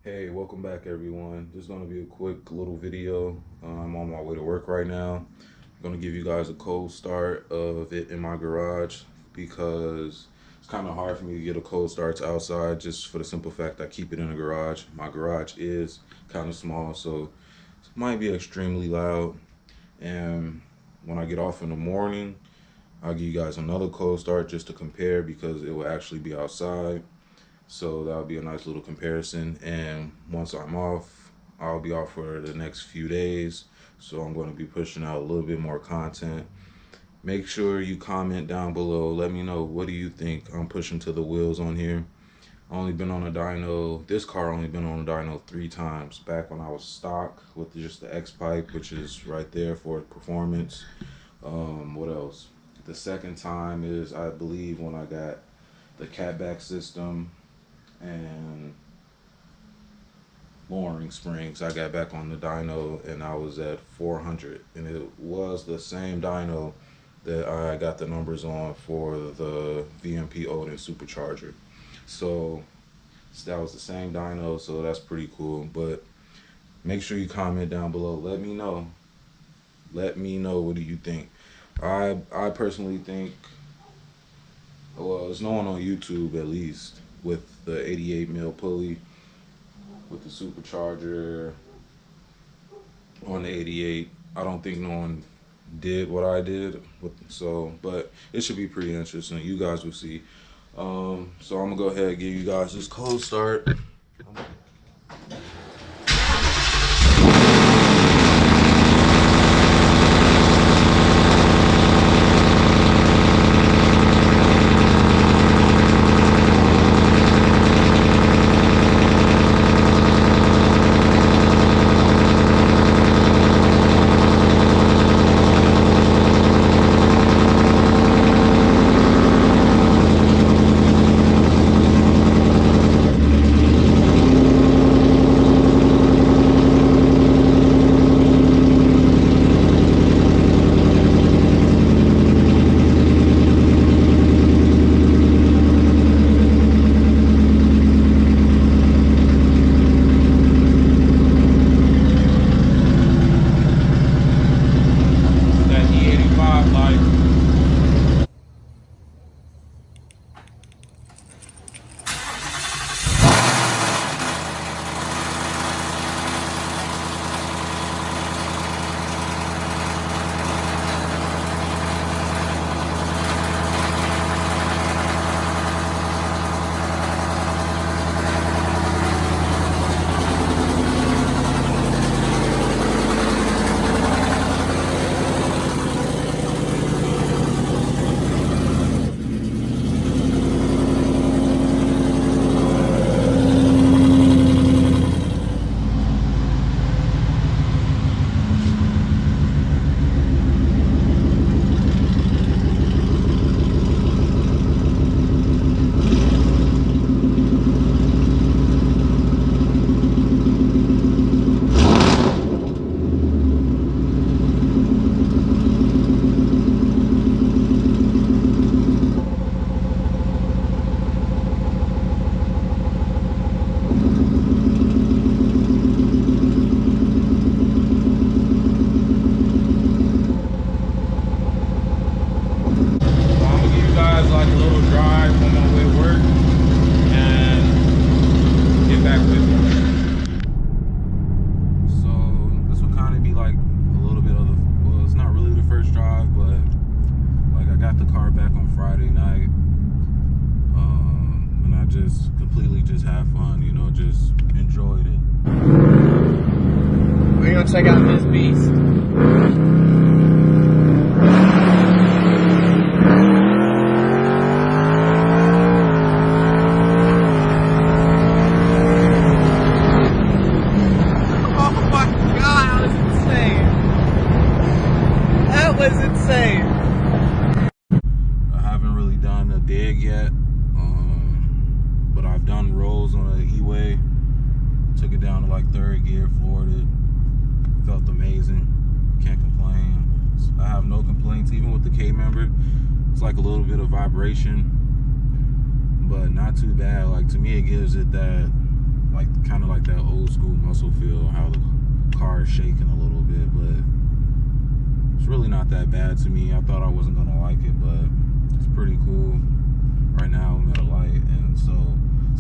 Hey, welcome back everyone. This is going to be a quick little video. I'm on my way to work right now. I'm going to give you guys a cold start of it in my garage because it's kind of hard for me to get a cold start outside just for the simple fact I keep it in a garage. My garage is kind of small, so it might be extremely loud. And when I get off in the morning, I'll give you guys another cold start just to compare because it will actually be outside. So that'll be a nice little comparison. And once I'm off, I'll be off for the next few days. So I'm going to be pushing out a little bit more content. Make sure you comment down below. Let me know, what do you think I'm pushing to the wheels on here? I only been on a dyno, this car only been on a dyno 3 times. Back when I was stock with just the X pipe, which is right there for performance. What else? The second time is, I believe, when I got the catback system and lowering springs. I got back on the dyno and I was at 400, and it was the same dyno that I got the numbers on for the VMP Odin Supercharger. So that was the same dyno, so that's pretty cool. But make sure you comment down below. Let me know, what do you think? I personally think, well, it's no one on YouTube at least with the 88 mil pulley with the supercharger on the 88. I don't think no one did what I did but it should be pretty interesting. You guys will see. So I'm gonna go ahead and give you guys this cold start. Just have fun, you know, just enjoyed it. We're gonna check out this beast. Oh my god, that was insane. That was insane. I haven't really done a dig yet. But I've done rolls on an E-Way. Took it down to like 3rd gear, floored it. Felt amazing. Can't complain. I have no complaints, even with the K member. It's like a little bit of vibration, but not too bad. Like, to me, it gives it that like like kind of like that old school muscle feel, how the car is shaking a little bit, but it's really not that bad to me. I thought I wasn't gonna like it, but it's pretty cool. Right now I'm at a light, and so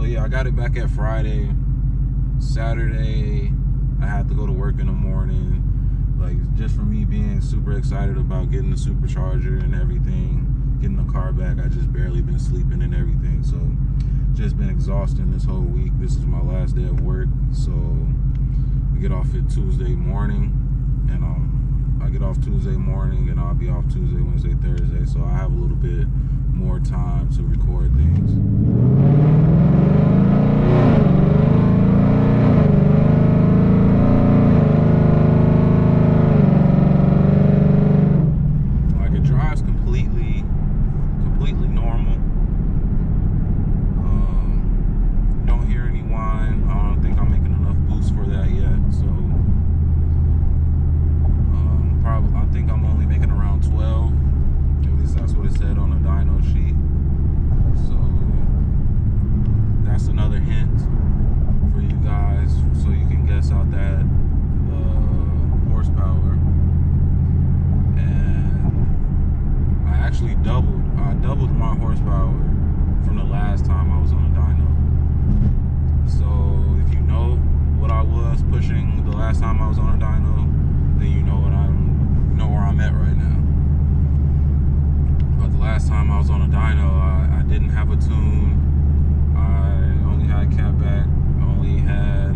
yeah, I got it back at Friday. Saturday I had to go to work in the morning. Like, just for me being super excited about getting the supercharger and everything, getting the car back, I just barely been sleeping and everything. So just been exhausting this whole week. This is my last day of work, so we get off at Tuesday morning, and I get off Tuesday morning, and I'll be off Tuesday, Wednesday, Thursday, so I have a little bit more time to record things. I doubled my horsepower from the last time I was on a dyno. So if you know what I was pushing the last time I was on a dyno, then you know where I'm at right now. But the last time I was on a dyno, I didn't have a tune. I only had catback. I only had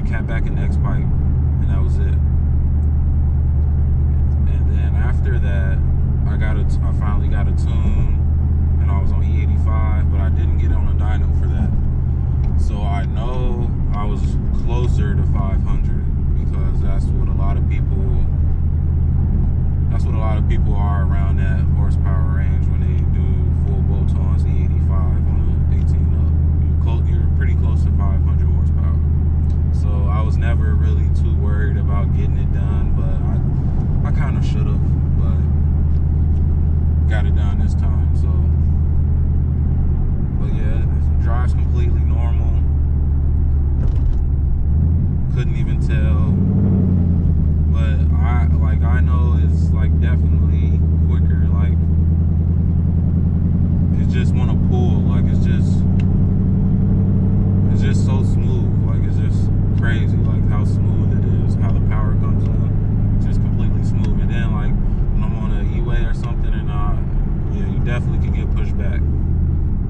catback and X pipe, and that was it. And then after that, I finally got a tune, and I was on E85, but I didn't get on a dyno for that. So I know I was closer to 500, because that's what a lot of people are around that horsepower range when they do full bolt-ons E85 on an 18 up. You're pretty close to 500 horsepower. So I was never really too worried about getting it done, but I kind of should have, but got it done this time. So, but yeah, it drives completely normal. Couldn't even tell, but I know it's like definitely quicker. Like, it's just want to pull. Like, it's just so smooth. Like, it's just crazy. Like how smooth it is, how the power comes on. It's just completely smooth. And then like when I'm on an E-way or something, and yeah, you definitely can get pushed back.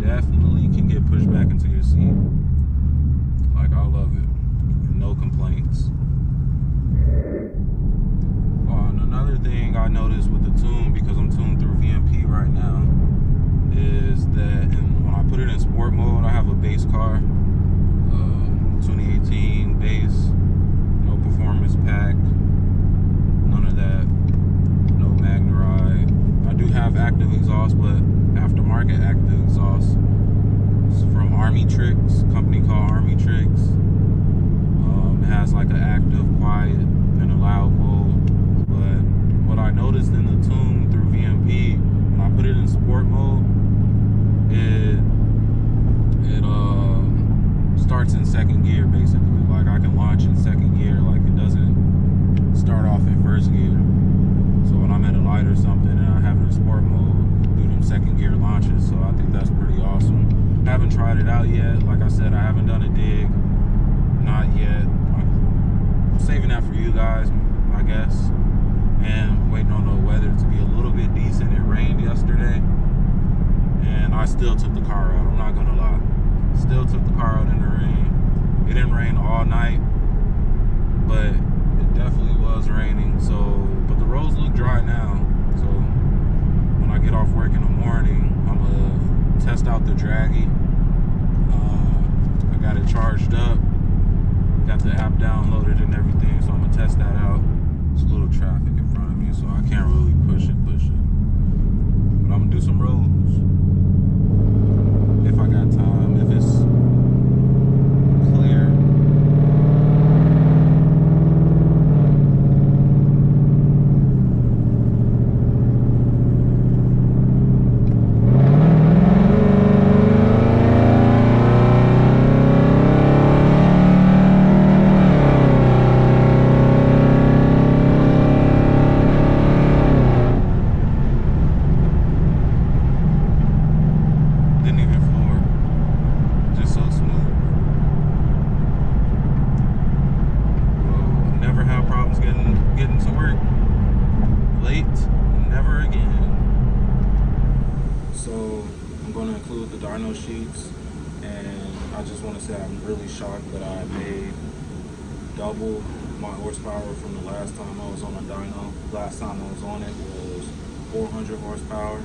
Definitely can get pushed back into your seat. Like, I love it. No complaints. And another thing I noticed with the tune, because I'm tuned through VMP right now, is that when I put it in sport mode, I have a base car, 2018 base, no performance pack, none of that, no Magnaride. I do have active exhaust, but aftermarket active exhaust. It's from Army Tricks, a company called Army Tricks. It has like an active, quiet, and a loud mode. But what I noticed in the tune through VMP, when I put it in sport mode, it starts in second gear, basically. Like, I can launch in second gear, like it doesn't start off in first gear. So when I'm at a light or something and I have it in sport mode, do them second gear launches. So I think that's pretty awesome. Haven't tried it out yet. Like I said, I haven't done a dig. Not yet. I'm saving that for you guys, I guess. And waiting on the weather to be a little bit decent. It rained yesterday, and I still took the car out. I'm not gonna lie. Still took the car out in the rain. It didn't rain all night, but it definitely was raining. So, but the roads look dry now. So when I get off work in the morning, I'm gonna test out the Draggy. I got it charged up, got the app downloaded and everything, so I'm gonna test that out. There's a little traffic in front of me, so I can't really push it. But I'm gonna do some roads if I got time, if it's clear. never again. So I'm going to include the dyno sheets, and I just want to say I'm really shocked that I made double my horsepower from the last time I was on a dyno. Last time I was on it was 400 horsepower.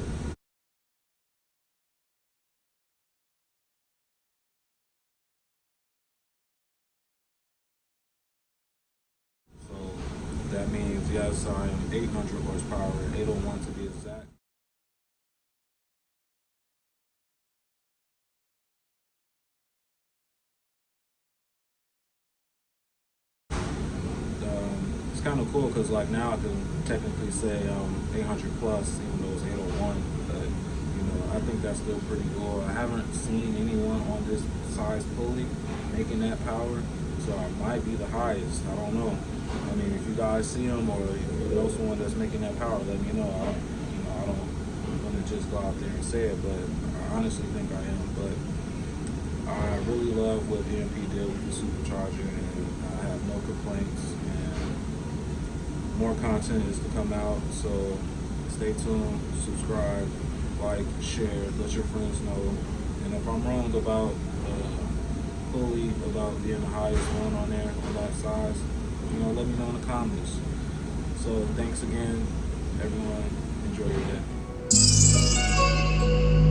So that means, yes, I am 800 horsepower, 801 to be exact. It's kind of cool because like now I can technically say 800 plus, even though it's 801. But you know, I think that's still pretty cool. I haven't seen anyone on this size pulley making that power, so I might be the highest. I don't know. I mean, if you guys see them or you know someone that's making that power, let me know. I don't want to just go out there and say it, but I honestly think I am. But I really love what VMP did with the Supercharger, and I have no complaints. More content is to come out, so stay tuned, subscribe, like, share, let your friends know. And if I'm wrong about Pulley, about being the highest one on there on that size, you know, let me know in the comments. So thanks again, everyone. Enjoy your day.